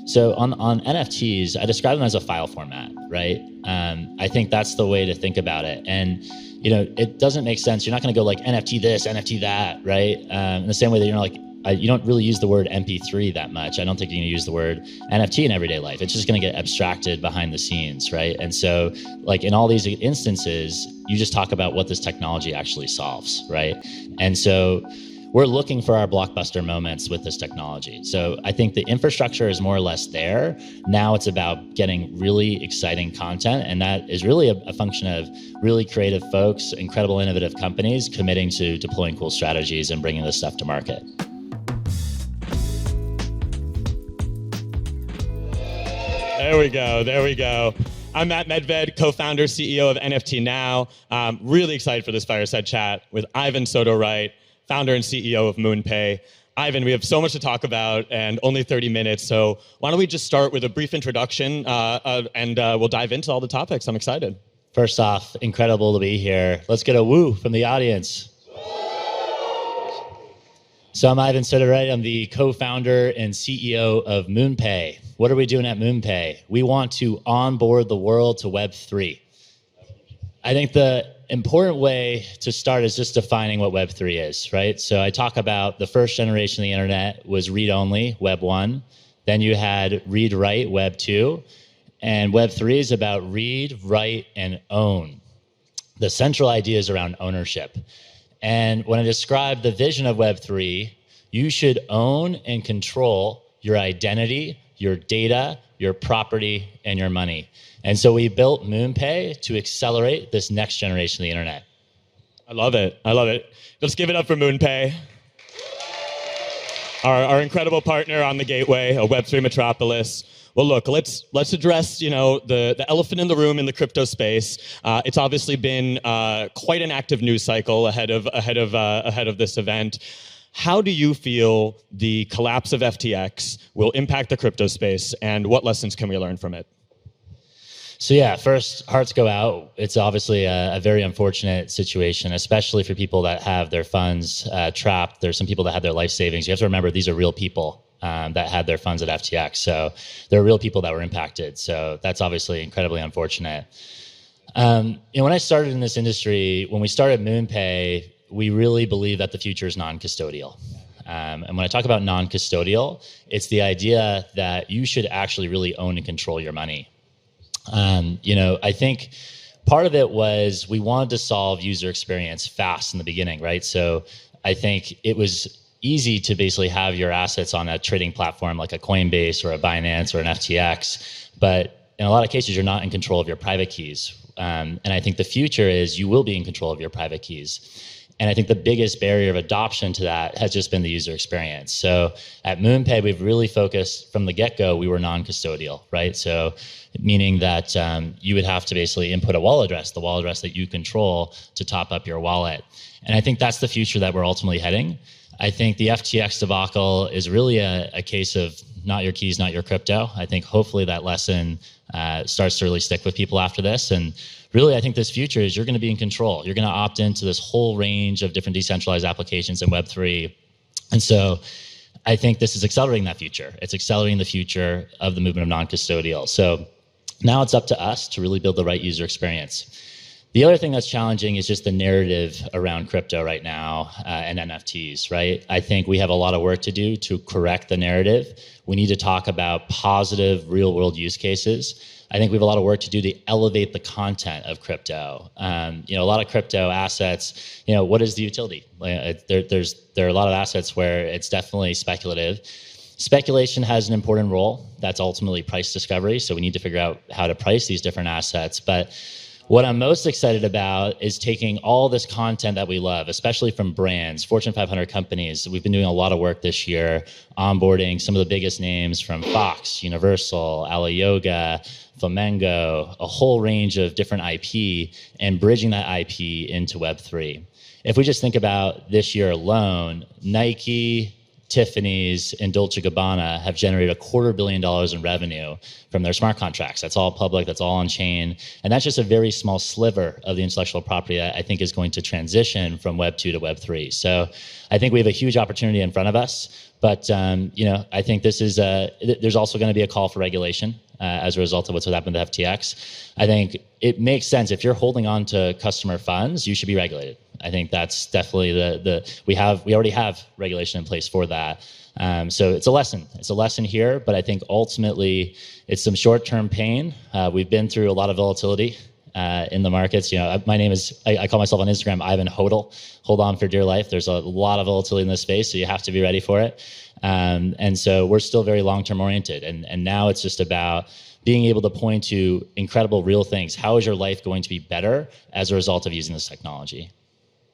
So on NFTs, I describe them as a file format, right? I think that's the way to think about it. And, it doesn't make sense. You're not going to go like NFT this, NFT that, right? In the same way that you don't really use the word MP3 that much. I don't think you're going to use the word NFT in everyday life. It's just going to get abstracted behind the scenes, right? And so like in all these instances, you just talk about what this technology actually solves, right? And so we're looking for our blockbuster moments with this technology. So I think the infrastructure is more or less there. Now it's about getting really exciting content. And that is really a function of really creative folks, incredible innovative companies committing to deploying cool strategies and bringing this stuff to market. There we go. I'm Matt Medved, co-founder, CEO of NFT Now. Really excited for this fireside chat with Ivan Soto-Wright, founder and CEO of MoonPay. Ivan, we have so much to talk about and only 30 minutes, so why don't we just start with a brief introduction and we'll dive into all the topics. I'm excited. First off, incredible to be here. Let's get a woo from the audience. So I'm Ivan Soto-Wright. I'm the co-founder and CEO of MoonPay. What are we doing at MoonPay? We want to onboard the world to Web3. I think the important way to start is just defining what Web3 is, right? So I talk about the first generation of the internet was read-only, Web 1. Then you had read-write, Web 2. And Web 3 is about read, write, and own. The central idea is around ownership. And when I describe the vision of Web 3, you should own and control your identity, your data, your property, and your money. And so we built MoonPay to accelerate this next generation of the internet. I love it. Let's give it up for MoonPay. Our incredible partner on the gateway, a Web3 metropolis. Well, look, let's address the elephant in the room in the crypto space. It's obviously been quite an active news cycle ahead of this event. How do you feel the collapse of FTX will impact the crypto space, and what lessons can we learn from it? So yeah, first, hearts go out. It's obviously a very unfortunate situation, especially for people that have their funds trapped. There's some people that had their life savings. You have to remember these are real people that had their funds at FTX. So there are real people that were impacted. So that's obviously incredibly unfortunate. When I started in this industry, when we started MoonPay, we really believe that the future is non-custodial. And when I talk about non-custodial, it's the idea that you should actually really own and control your money. I think part of it was we wanted to solve user experience fast in the beginning, right? So I think it was easy to basically have your assets on a trading platform like a Coinbase or a Binance or an FTX, but in a lot of cases, you're not in control of your private keys. And I think the future is you will be in control of your private keys. And I think the biggest barrier of adoption to that has just been the user experience. So at MoonPay, we've really focused from the get-go, we were non-custodial, right? So meaning that you would have to basically input a wallet address, the wallet address that you control to top up your wallet. And I think that's the future that we're ultimately heading. I think the FTX debacle is really a case of not your keys, not your crypto. I think hopefully that lesson starts to really stick with people after this. And really, I think this future is you're going to be in control. You're going to opt into this whole range of different decentralized applications in Web3. And so I think this is accelerating that future. It's accelerating the future of the movement of non-custodial. So now it's up to us to really build the right user experience. The other thing that's challenging is just the narrative around crypto right now and NFTs, right? I think we have a lot of work to do to correct the narrative. We need to talk about positive real-world use cases. I think we have a lot of work to do to elevate the content of crypto. A lot of crypto assets, what is the utility? There are a lot of assets where it's definitely speculative. Speculation has an important role. That's ultimately price discovery. So we need to figure out how to price these different assets. But what I'm most excited about is taking all this content that we love, especially from brands, Fortune 500 companies. We've been doing a lot of work this year, onboarding some of the biggest names from Fox, Universal, Ala Yoga, Flamengo, a whole range of different IP, and bridging that IP into Web3. If we just think about this year alone, Nike, Tiffany's, and Dolce & Gabbana have generated $250 million in revenue from their smart contracts. That's all public, that's all on chain. And that's just a very small sliver of the intellectual property that I think is going to transition from Web 2 to Web 3. So I think we have a huge opportunity in front of us. But I think this is there's also going to be a call for regulation as a result of what's happened to FTX. I think it makes sense if you're holding on to customer funds, you should be regulated. I think that's definitely we already have regulation in place for that. So it's a lesson. It's a lesson here, but I think ultimately it's some short-term pain. We've been through a lot of volatility in the markets. My name is, I call myself on Instagram, Ivan Hodl. Hold on for dear life. There's a lot of volatility in this space, so you have to be ready for it. And so we're still very long-term oriented. And now it's just about being able to point to incredible real things. How is your life going to be better as a result of using this technology?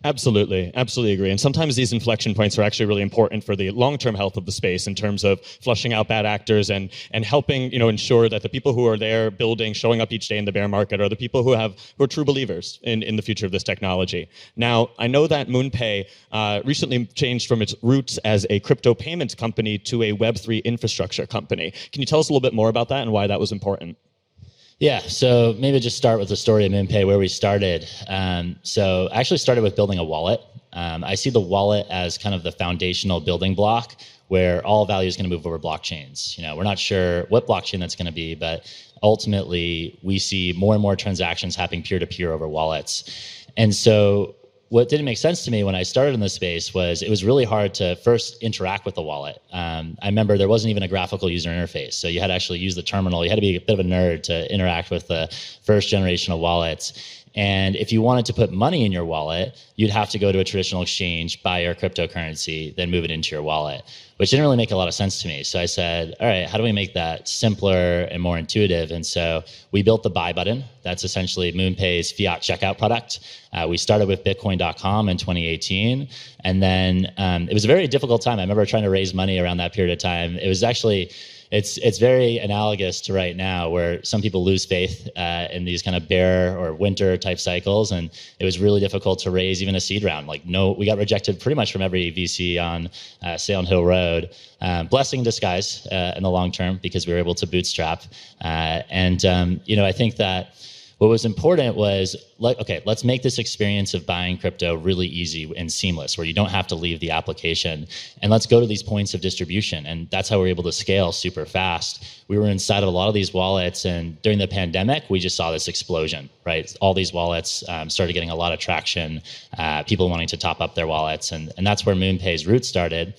Absolutely agree. And sometimes these inflection points are actually really important for the long-term health of the space in terms of flushing out bad actors and helping ensure that the people who are there building, showing up each day in the bear market are the people who are true believers in the future of this technology. Now, I know that MoonPay recently changed from its roots as a crypto payments company to a Web3 infrastructure company. Can you tell us a little bit more about that and why that was important? Yeah, so maybe just start with the story of MoonPay, where we started. So I actually started with building a wallet. I see the wallet as kind of the foundational building block where all value is going to move over blockchains. We're not sure what blockchain that's going to be, but ultimately we see more and more transactions happening peer-to-peer over wallets. And so what didn't make sense to me when I started in this space was it was really hard to first interact with the wallet. I remember there wasn't even a graphical user interface. So you had to actually use the terminal. You had to be a bit of a nerd to interact with the first generation of wallets. And if you wanted to put money in your wallet, you'd have to go to a traditional exchange, buy your cryptocurrency, then move it into your wallet, which didn't really make a lot of sense to me. So I said, all right, how do we make that simpler and more intuitive? And so we built the buy button. That's essentially MoonPay's fiat checkout product. We started with Bitcoin.com in 2018. And then it was a very difficult time. I remember trying to raise money around that period of time. It was actually... It's very analogous to right now, where some people lose faith in these kind of bear or winter type cycles, and it was really difficult to raise even a seed round. We got rejected pretty much from every VC on Salem Hill Road. Blessing in disguise in the long term, because we were able to bootstrap. I think that what was important was, let's make this experience of buying crypto really easy and seamless, where you don't have to leave the application. And let's go to these points of distribution. And that's how we're able to scale super fast. We were inside of a lot of these wallets, and during the pandemic, we just saw this explosion, right? All these wallets started getting a lot of traction, people wanting to top up their wallets. And that's where MoonPay's roots started.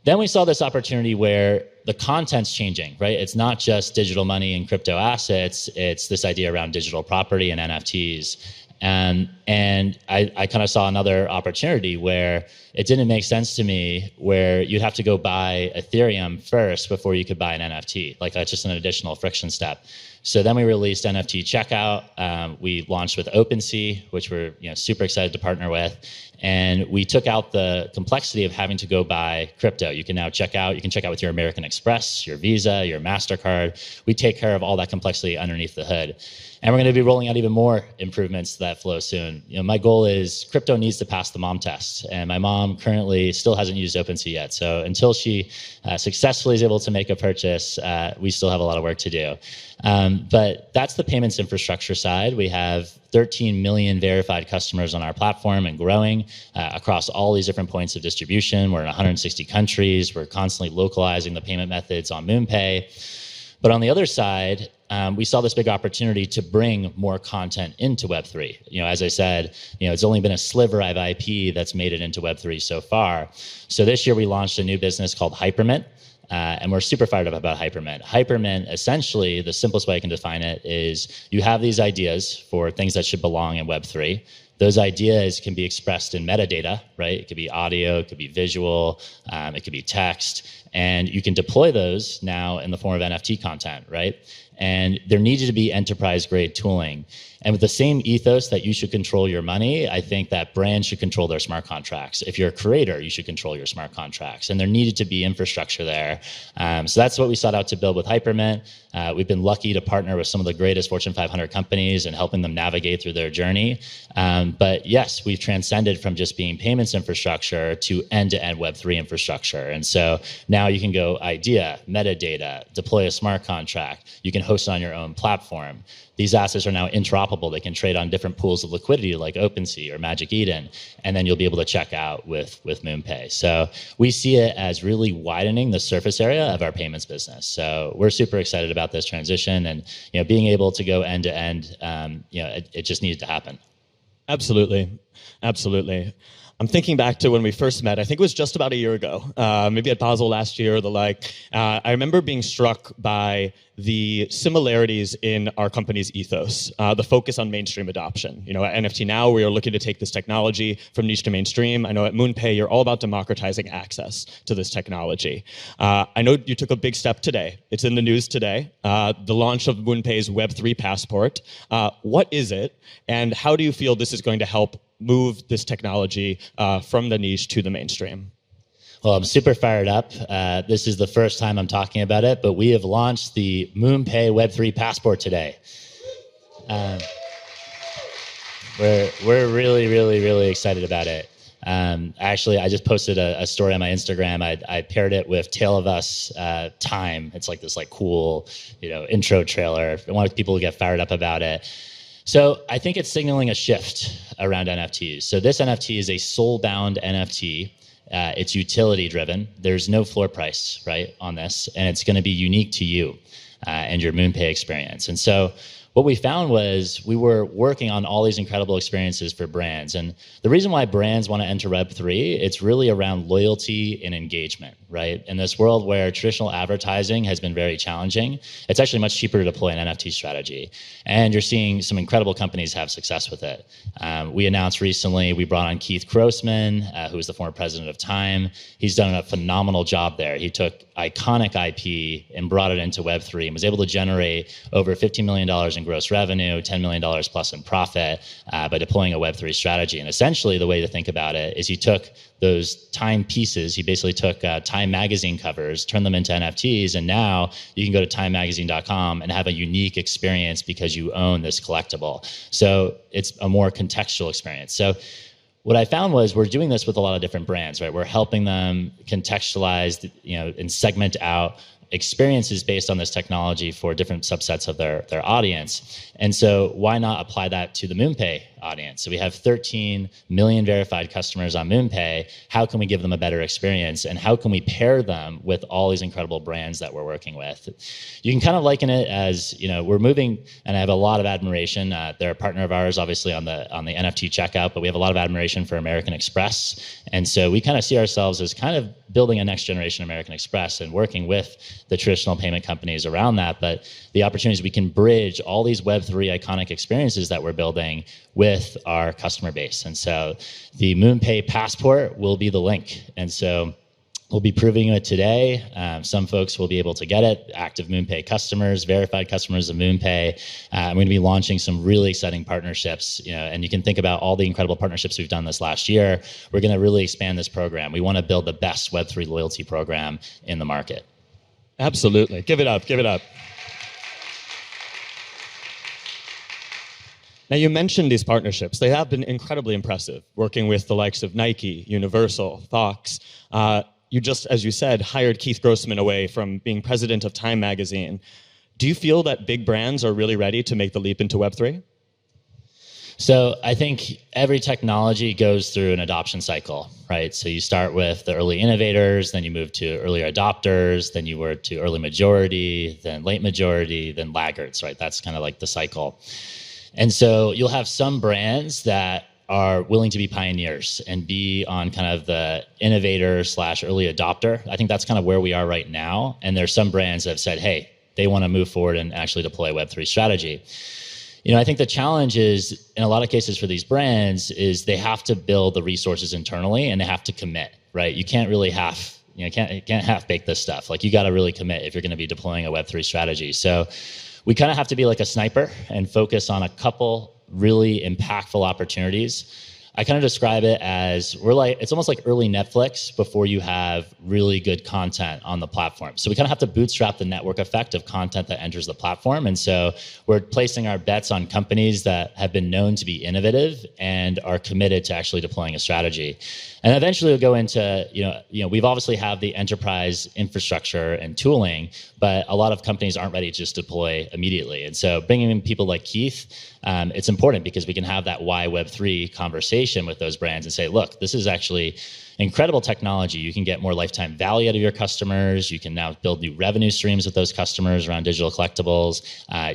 Then we saw this opportunity where the content's changing, right? It's not just digital money and crypto assets. It's this idea around digital property and NFTs. And I kind of saw another opportunity where it didn't make sense to me, where you'd have to go buy Ethereum first before you could buy an NFT. That's just an additional friction step. So then we released NFT Checkout. We launched with OpenSea, which we're super excited to partner with. And we took out the complexity of having to go buy crypto. You can now check out. You can check out with your American Express, your Visa, your MasterCard. We take care of all that complexity underneath the hood. And we're going to be rolling out even more improvements to that flow soon. My goal is crypto needs to pass the mom test. And my mom currently still hasn't used OpenSea yet. So until she successfully is able to make a purchase, we still have a lot of work to do. But that's the payments infrastructure side. We have 13 million verified customers on our platform and growing across all these different points of distribution. We're in 160 countries. We're constantly localizing the payment methods on MoonPay. But on the other side, we saw this big opportunity to bring more content into Web3. As I said, it's only been a sliver of IP that's made it into Web3 so far. So this year we launched a new business called Hypermint. And we're super fired up about Hypermint. Hypermint, essentially, the simplest way I can define it is you have these ideas for things that should belong in Web3. Those ideas can be expressed in metadata, right? It could be audio, it could be visual, it could be text, and you can deploy those now in the form of NFT content, right? And there needed to be enterprise-grade tooling. And with the same ethos that you should control your money, I think that brands should control their smart contracts. If you're a creator, you should control your smart contracts. And there needed to be infrastructure there. So that's what we sought out to build with Hypermint. We've been lucky to partner with some of the greatest Fortune 500 companies and helping them navigate through their journey. But yes, we've transcended from just being payments infrastructure to end-to-end Web3 infrastructure. And so now you can go idea, metadata, deploy a smart contract. You can host it on your own platform. These assets are now interoperable. They can trade on different pools of liquidity like OpenSea or Magic Eden, and then you'll be able to check out with MoonPay. So we see it as really widening the surface area of our payments business. So we're super excited about this transition, and being able to go end to end, it just needed to happen. Absolutely. I'm thinking back to when we first met. I think it was just about a year ago, maybe at Basel last year or the like. I remember being struck by the similarities in our company's ethos, the focus on mainstream adoption. At NFT Now, we are looking to take this technology from niche to mainstream. I know at MoonPay, you're all about democratizing access to this technology. I know you took a big step today. It's in the news today, the launch of MoonPay's Web3 passport. What is it, and how do you feel this is going to help move this technology from the niche to the mainstream? Well, I'm super fired up. This is the first time I'm talking about it, but we have launched the MoonPay Web3 passport today. We're really, really, really excited about it. Actually, I just posted a story on my Instagram. I paired it with Tale of Us Time. It's like this cool, intro trailer. I wanted people to get fired up about it. So I think it's signaling a shift around NFTs. So this NFT is a soul-bound NFT. It's utility-driven. There's no floor price, right, on this, and it's going to be unique to you and your MoonPay experience. And so what we found was we were working on all these incredible experiences for brands. And the reason why brands want to enter Web3, it's really around loyalty and engagement, right? In this world where traditional advertising has been very challenging, it's actually much cheaper to deploy an NFT strategy. And you're seeing some incredible companies have success with it. We announced recently, we brought on Keith Grossman, who was the former president of Time. He's done a phenomenal job there. He took iconic IP and brought it into Web3 and was able to generate over $15 million in gross revenue, $10 million plus in profit by deploying a Web3 strategy. And essentially the way to think about it is he took those Time pieces, he basically took Time magazine covers, turned them into NFTs, and now you can go to timemagazine.com and have a unique experience because you own this collectible. So it's a more contextual experience. So what I found was we're doing this with a lot of different brands, right? We're helping them contextualize, and segment out experiences based on this technology for different subsets of their audience. And so why not apply that to the MoonPay audience? So we have 13 million verified customers on MoonPay. How can we give them a better experience? And how can we pair them with all these incredible brands that we're working with? You can kind of liken it as, we're moving, and I have a lot of admiration. They're a partner of ours, obviously, on the NFT checkout, but we have a lot of admiration for American Express. And so we kind of see ourselves as kind of building a next generation American Express and working with the traditional payment companies around that. But the opportunities, we can bridge all these Web3 iconic experiences that we're building with our customer base. And so the MoonPay passport will be the link. And so we'll be proving it today. Some folks will be able to get it, active MoonPay customers, verified customers of MoonPay. I'm going to be launching some really exciting partnerships, and you can think about all the incredible partnerships we've done this last year. We're going to really expand this program. We want to build the best Web3 loyalty program in the market. Absolutely. Give it up. Give it up. Now, you mentioned these partnerships. They have been incredibly impressive, working with the likes of Nike, Universal, Fox. You just, as you said, hired Keith Grossman away from being president of Time magazine. Do you feel that big brands are really ready to make the leap into Web3? So I think every technology goes through an adoption cycle, right? So you start with the early innovators, then you move to early adopters, then you work to early majority, then late majority, then laggards, right? That's kind of like the cycle. And so you'll have some brands that are willing to be pioneers and be on kind of the innovator / early adopter. I think that's kind of where we are right now. And there's some brands that have said, hey, they want to move forward and actually deploy a Web3 strategy. I think the challenge is, in a lot of cases for these brands, is they have to build the resources internally and they have to commit, right? You can't really can't half bake this stuff. Like, you got to really commit if you're going to be deploying a Web3 strategy. So we kind of have to be like a sniper and focus on a couple really impactful opportunities. I kind of describe it as it's almost like early Netflix before you have really good content on the platform. So we kind of have to bootstrap the network effect of content that enters the platform. And so we're placing our bets on companies that have been known to be innovative and are committed to actually deploying a strategy. And eventually we'll go into, we've obviously have the enterprise infrastructure and tooling, but a lot of companies aren't ready to just deploy immediately. And so bringing in people like Keith, it's important because we can have that why Web3 conversation with those brands and say, look, this is actually incredible technology. You can get more lifetime value out of your customers. You can now build new revenue streams with those customers around digital collectibles.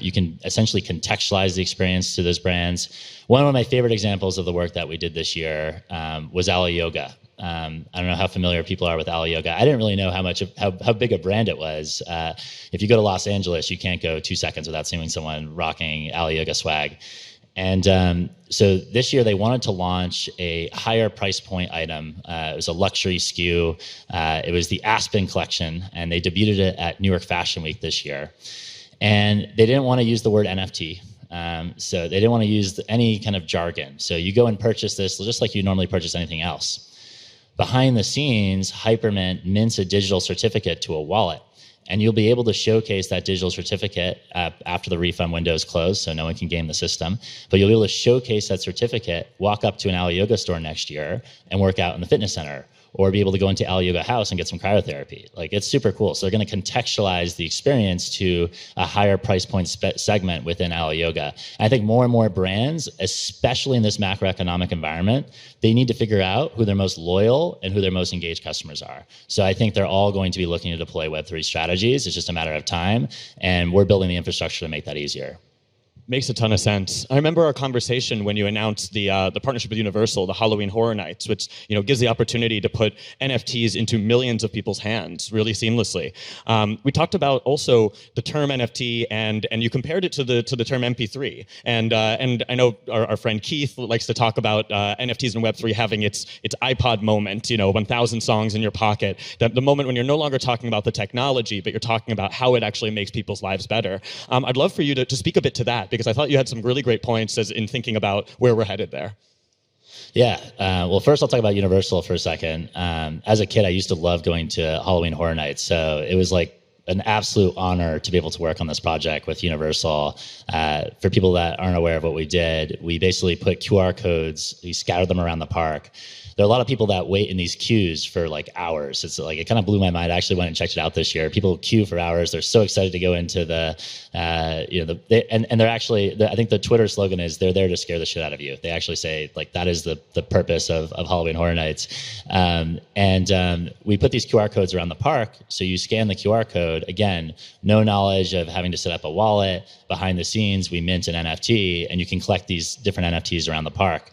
You can essentially contextualize the experience to those brands. One of my favorite examples of the work that we did this year was Alo Yoga. I don't know how familiar people are with Alo Yoga. I didn't really know how big a brand it was. If you go to Los Angeles, you can't go 2 seconds without seeing someone rocking Alo Yoga swag. And so this year they wanted to launch a higher price point item. It was a luxury SKU. It was the Aspen collection, and they debuted it at New York Fashion Week this year. And they didn't want to use the word NFT. So they didn't want to use any kind of jargon. So you go and purchase this just like you normally purchase anything else. Behind the scenes, Hypermint mints a digital certificate to a wallet. And you'll be able to showcase that digital certificate after the refund window is closed, so no one can game the system. But you'll be able to showcase that certificate, walk up to an Alo Yoga store next year, and work out in the fitness center, or be able to go into Alo Yoga House and get some cryotherapy. It's super cool. So they're going to contextualize the experience to a higher price point segment within Alo Yoga. And I think more and more brands, especially in this macroeconomic environment, they need to figure out who their most loyal and who their most engaged customers are. So I think they're all going to be looking to deploy Web3 strategies. It's just a matter of time, and we're building the infrastructure to make that easier. Makes a ton of sense. I remember our conversation when you announced the partnership with Universal, the Halloween Horror Nights, which gives the opportunity to put NFTs into millions of people's hands really seamlessly. We talked about also the term NFT, and you compared it to the term MP3. And I know our friend Keith likes to talk about NFTs and Web3 having its iPod moment, 1,000 songs in your pocket. The moment when you're no longer talking about the technology, but you're talking about how it actually makes people's lives better. I'd love for you to speak a bit to that, because I thought you had some really great points as in thinking about where we're headed there. Yeah. Well, first I'll talk about Universal for a second. As a kid, I used to love going to Halloween Horror Nights. So it was like an absolute honor to be able to work on this project with Universal. For people that aren't aware of what we did, we basically put QR codes, we scattered them around the park. There are a lot of people that wait in these queues for hours. It's it kind of blew my mind. I actually went and checked it out this year. People queue for hours. They're so excited to go into and they're actually, I think the Twitter slogan is they're there to scare the shit out of you. They actually say that is the purpose of Halloween Horror Nights. We put these QR codes around the park. So you scan the QR code, again, no knowledge of having to set up a wallet. Behind the scenes, we mint an NFT, and you can collect these different NFTs around the park.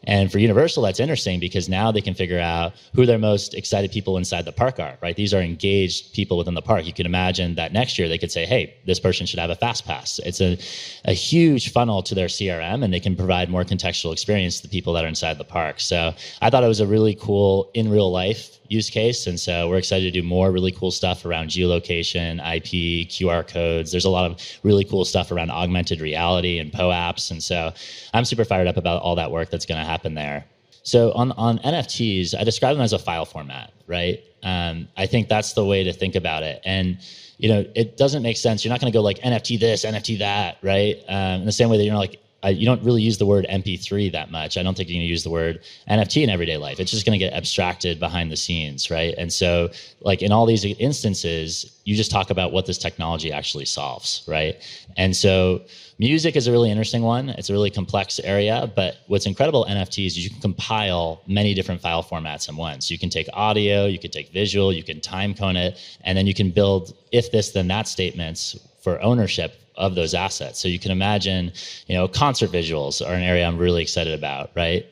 And for Universal, that's interesting because now they can figure out who their most excited people inside the park are, right? These are engaged people within the park. You can imagine that next year they could say, hey, this person should have a fast pass. It's a huge funnel to their CRM, and they can provide more contextual experience to the people that are inside the park. So I thought it was a really cool in real life use case. And so we're excited to do more really cool stuff around geolocation, IP, QR codes. There's a lot of really cool stuff around augmented reality and POAPs. And so I'm super fired up about all that work that's going to happen there. So on NFTs, I describe them as a file format, right? I think that's the way to think about it. And it doesn't make sense. You're not going to go NFT this, NFT that, right? In the same way that you don't really use the word MP3 that much. I don't think you're going to use the word NFT in everyday life. It's just going to get abstracted behind the scenes, right? And so, in all these instances, you just talk about what this technology actually solves, right? And so, music is a really interesting one. It's a really complex area, but what's incredible NFTs is you can compile many different file formats in one. So you can take audio, you can take visual, you can time code it, and then you can build if this, then that statements for ownership of those assets. So you can imagine, concert visuals are an area I'm really excited about, right?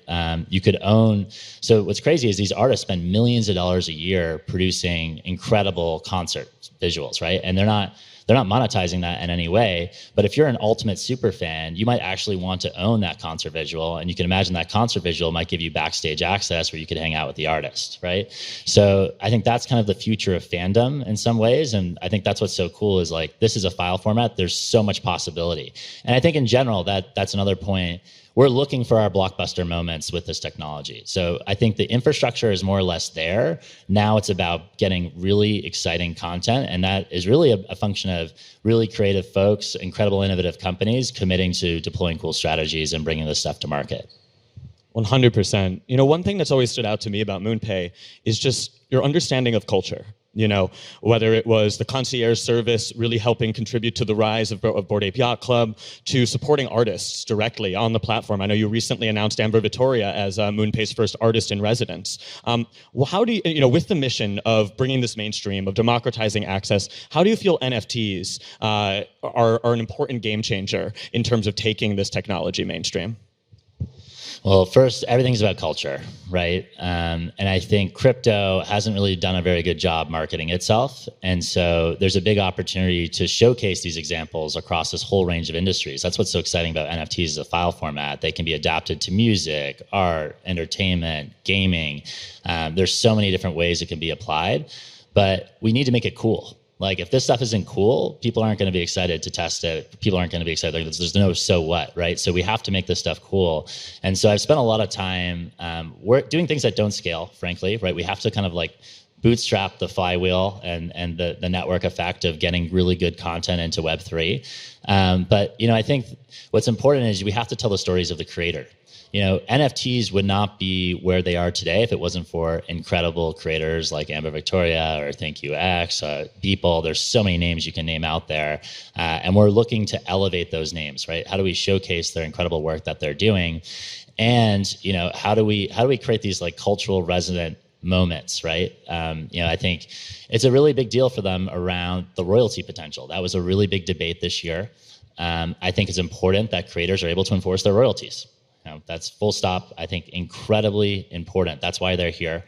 You could own, so what's crazy is these artists spend millions of dollars a year producing incredible concert visuals, right? And they're not monetizing that in any way. But if you're an ultimate super fan, you might actually want to own that concert visual. And you can imagine that concert visual might give you backstage access where you could hang out with the artist, right? So I think that's kind of the future of fandom in some ways. And I think that's what's so cool is this is a file format. There's so much possibility. And I think in general, that's another point. we're looking for our blockbuster moments with this technology. So I think the infrastructure is more or less there. Now it's about getting really exciting content, and that is really a function of really creative folks, incredible innovative companies committing to deploying cool strategies and bringing this stuff to market. 100%. You know, one thing that's always stood out to me about MoonPay is just your understanding of culture. You know, whether it was the concierge service really helping contribute to the rise of Bored Ape Yacht Club, to supporting artists directly on the platform. I know you recently announced Amber Vittoria as MoonPay's first artist in residence. Well, how do you know, with the mission of bringing this mainstream, of democratizing access, how do you feel NFTs are an important game changer in terms of taking this technology mainstream? Well, first, everything's about culture, right? And I think crypto hasn't really done a very good job marketing itself. And so there's a big opportunity to showcase these examples across this whole range of industries. That's what's so exciting about NFTs as a file format. They can be adapted to music, art, entertainment, gaming. There's so many different ways it can be applied, but we need to make it cool. Like, if this stuff isn't cool, people aren't going to be excited to test it. People aren't going to be excited. Like, there's no so what, right? So we have to make this stuff cool. And so I've spent a lot of time doing things that don't scale, frankly, right? We have to kind of like bootstrap the flywheel and the network effect of getting really good content into Web3. But, you know, I think what's important is we have to tell the stories of the creator. You know, NFTs would not be where they are today if it wasn't for incredible creators like Amber Victoria or ThankYouX, Beeple. There's so many names you can name out there. And we're looking to elevate those names, right? How do we showcase their incredible work that they're doing? And, you know, how do we create these like cultural resonant moments, right? You know, I think it's a really big deal for them around the royalty potential. That was a really big debate this year. I think it's important that creators are able to enforce their royalties. You know, that's full stop. I think incredibly important. That's why they're here.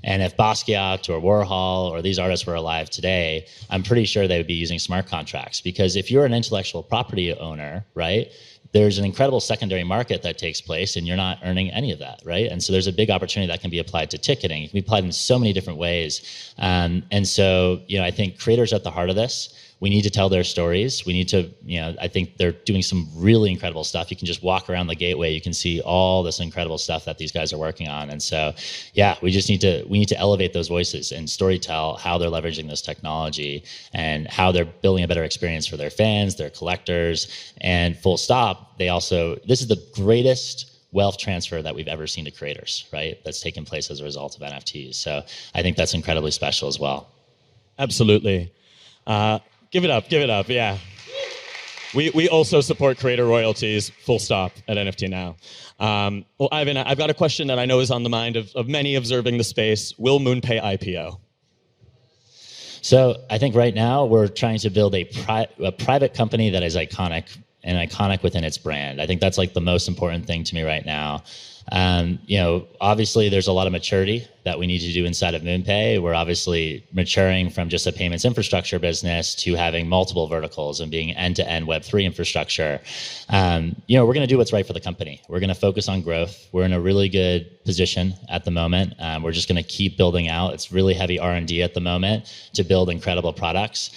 And if Basquiat or Warhol or these artists were alive today, I'm pretty sure they would be using smart contracts, because if you're an intellectual property owner, right, there's an incredible secondary market that takes place and you're not earning any of that, right? And so there's a big opportunity that can be applied to ticketing. It can be applied in so many different ways. And so, you know, I think creators are at the heart of this. We need to tell their stories. We need to, you know, I think they're doing some really incredible stuff. You can just walk around the gateway. You can see all this incredible stuff that these guys are working on. And so, yeah, we need to elevate those voices and storytell how they're leveraging this technology and how they're building a better experience for their fans, their collectors, and full stop. This is the greatest wealth transfer that we've ever seen to creators, right? That's taken place as a result of NFTs. So I think that's incredibly special as well. Absolutely. Give it up, yeah. We also support creator royalties, full stop, at NFT Now. Well, Ivan, I've got a question that I know is on the mind of many observing the space. Will MoonPay IPO? So I think right now we're trying to build a private company that is iconic within its brand. I think that's like the most important thing to me right now. You know, obviously there's a lot of maturity that we need to do inside of MoonPay. We're obviously maturing from just a payments infrastructure business to having multiple verticals and being end-to-end Web3 infrastructure. You know, we're going to do what's right for the company. We're going to focus on growth. We're in a really good position at the moment. We're just going to keep building out. It's really heavy R&D at the moment to build incredible products.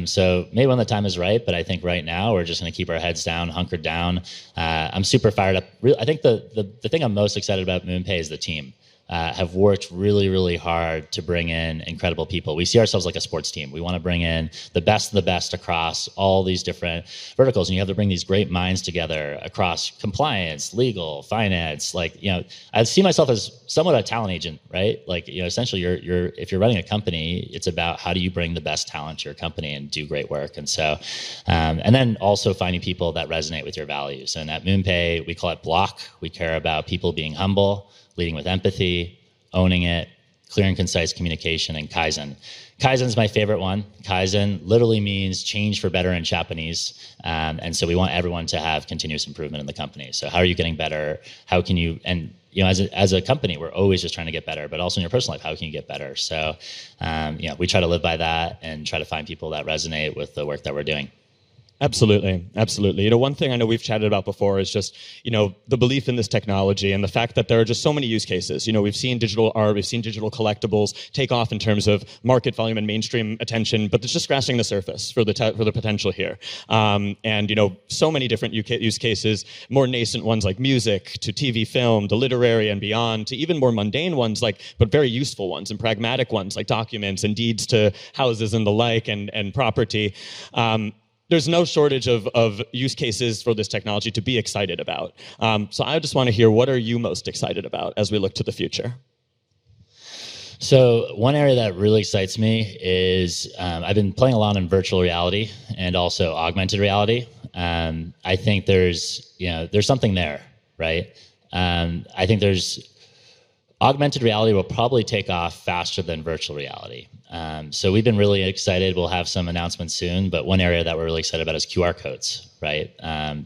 So maybe when the time is right, but I think right now we're just going to keep our heads down, hunkered down. I'm super fired up. I think the thing I'm most excited about MoonPay is the team. Have worked really, really hard to bring in incredible people. We see ourselves like a sports team. We want to bring in the best of the best across all these different verticals, and you have to bring these great minds together across compliance, legal, finance. Like, you know, I see myself as somewhat a talent agent, right? Like, you know, essentially, if you're running a company, it's about how do you bring the best talent to your company and do great work. And so, and then also finding people that resonate with your values. And at MoonPay, we call it Block. We care about people being humble, leading with empathy, owning it, clear and concise communication, and Kaizen. Kaizen's my favorite one. Kaizen literally means change for better in Japanese. And so we want everyone to have continuous improvement in the company. So how are you getting better? How can you, and you know, as a company, we're always just trying to get better, but also in your personal life, how can you get better? So, you know, we try to live by that and try to find people that resonate with the work that we're doing. Absolutely, absolutely. One thing I know we've chatted about before is just, the belief in this technology and the fact that there are just so many use cases. We've seen digital art, we've seen digital collectibles take off in terms of market volume and mainstream attention, but it's just scratching the surface for the potential here. And so many different use cases, more nascent ones like music, to TV, film, to literary and beyond, to even more mundane ones but very useful ones and pragmatic ones like documents and deeds to houses and the like and property. There's no shortage of use cases for this technology to be excited about. So I just want to hear, what are you most excited about as we look to the future? So one area that really excites me is I've been playing a lot in virtual reality and also augmented reality. I think there's something there, right? I think augmented reality will probably take off faster than virtual reality. So we've been really excited. We'll have some announcements soon, but one area that we're really excited about is QR codes, right?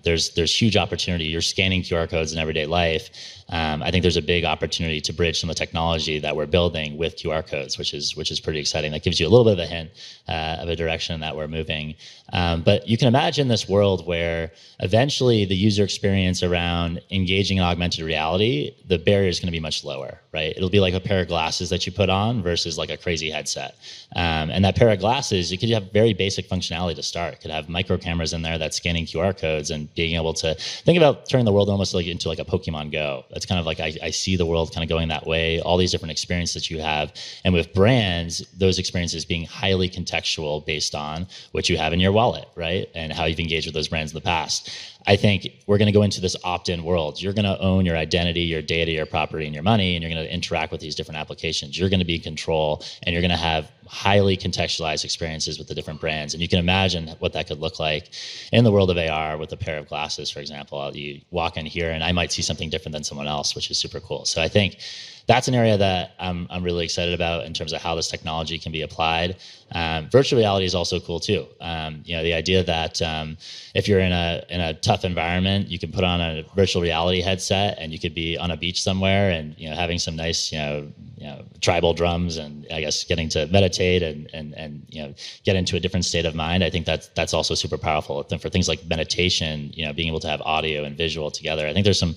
There's huge opportunity. You're scanning QR codes in everyday life. I think there's a big opportunity to bridge some of the technology that we're building with QR codes, which is pretty exciting. That gives you a little bit of a hint of a direction that we're moving. But you can imagine this world where eventually the user experience around engaging in augmented reality, the barrier is going to be much lower, right? It'll be like a pair of glasses that you put on versus like a crazy headset. And that pair of glasses, you could have very basic functionality to start. It could have micro cameras in there that's scanning QR codes and being able to think about turning the world almost like into like a Pokemon Go. That's kind of like I see the world kind of going that way, all these different experiences that you have. And with brands, those experiences being highly contextual based on what you have in your wallet, right? And how you've engaged with those brands in the past. I think we're going to go into this opt-in world. You're going to own your identity, your data, your property, and your money, and you're going to interact with these different applications. You're going to be in control, and you're going to have highly contextualized experiences with the different brands. And you can imagine what that could look like in the world of AR with a pair of glasses, for example. You walk in here, and I might see something different than someone else, which is super cool. So I think that's an area that I'm really excited about in terms of how this technology can be applied. Virtual reality is also cool too. The idea that if you're in a tough environment, you can put on a virtual reality headset and you could be on a beach somewhere and having some nice tribal drums and I guess getting to meditate and get into a different state of mind. I think that's also super powerful. For things like meditation, being able to have audio and visual together. I think there's some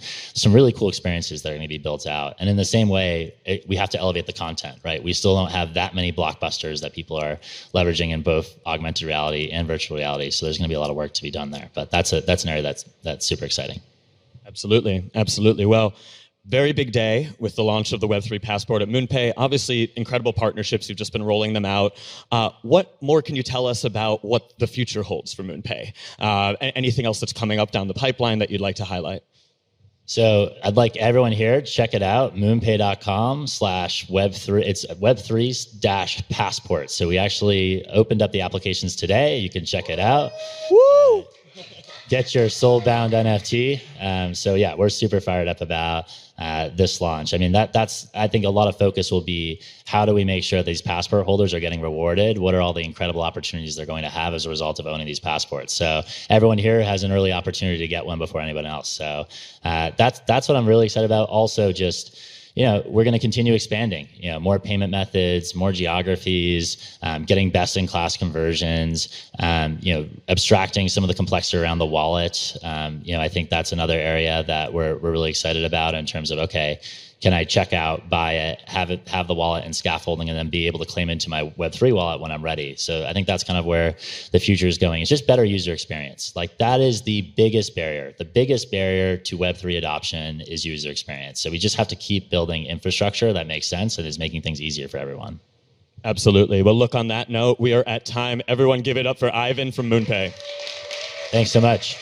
really cool experiences that are going to be built out. And in the same way, we have to elevate the content, right? We still don't have that many blockbusters that people are leveraging in both augmented reality and virtual reality. So there's going to be a lot of work to be done there. But that's an area that's super exciting. Absolutely. Well, very big day with the launch of the Web3 passport at MoonPay. Obviously, incredible partnerships. You've just been rolling them out. What more can you tell us about what the future holds for MoonPay? Anything else that's coming up down the pipeline that you'd like to highlight? So I'd like everyone here to check it out, moonpay.com/web3. It's web3-passport. So we actually opened up the applications today. You can check it out. Woo! Get your soul-bound NFT. So yeah, we're super fired up about this launch. I mean, that's I think a lot of focus will be how do we make sure these passport holders are getting rewarded? What are all the incredible opportunities they're going to have as a result of owning these passports? So everyone here has an early opportunity to get one before anyone else. So that's what I'm really excited about. Also, just we're going to continue expanding, more payment methods, more geographies, getting best-in-class conversions, abstracting some of the complexity around the wallet. I think that's another area that we're really excited about in terms of, okay, can I check out, buy it, have the wallet and scaffolding, and then be able to claim into my Web3 wallet when I'm ready? So I think that's kind of where the future is going. It's just better user experience. Like that is the biggest barrier. The biggest barrier to Web3 adoption is user experience. So we just have to keep building infrastructure that makes sense and is making things easier for everyone. Absolutely. Well, look, on that note, we are at time. Everyone give it up for Ivan from MoonPay. Thanks so much.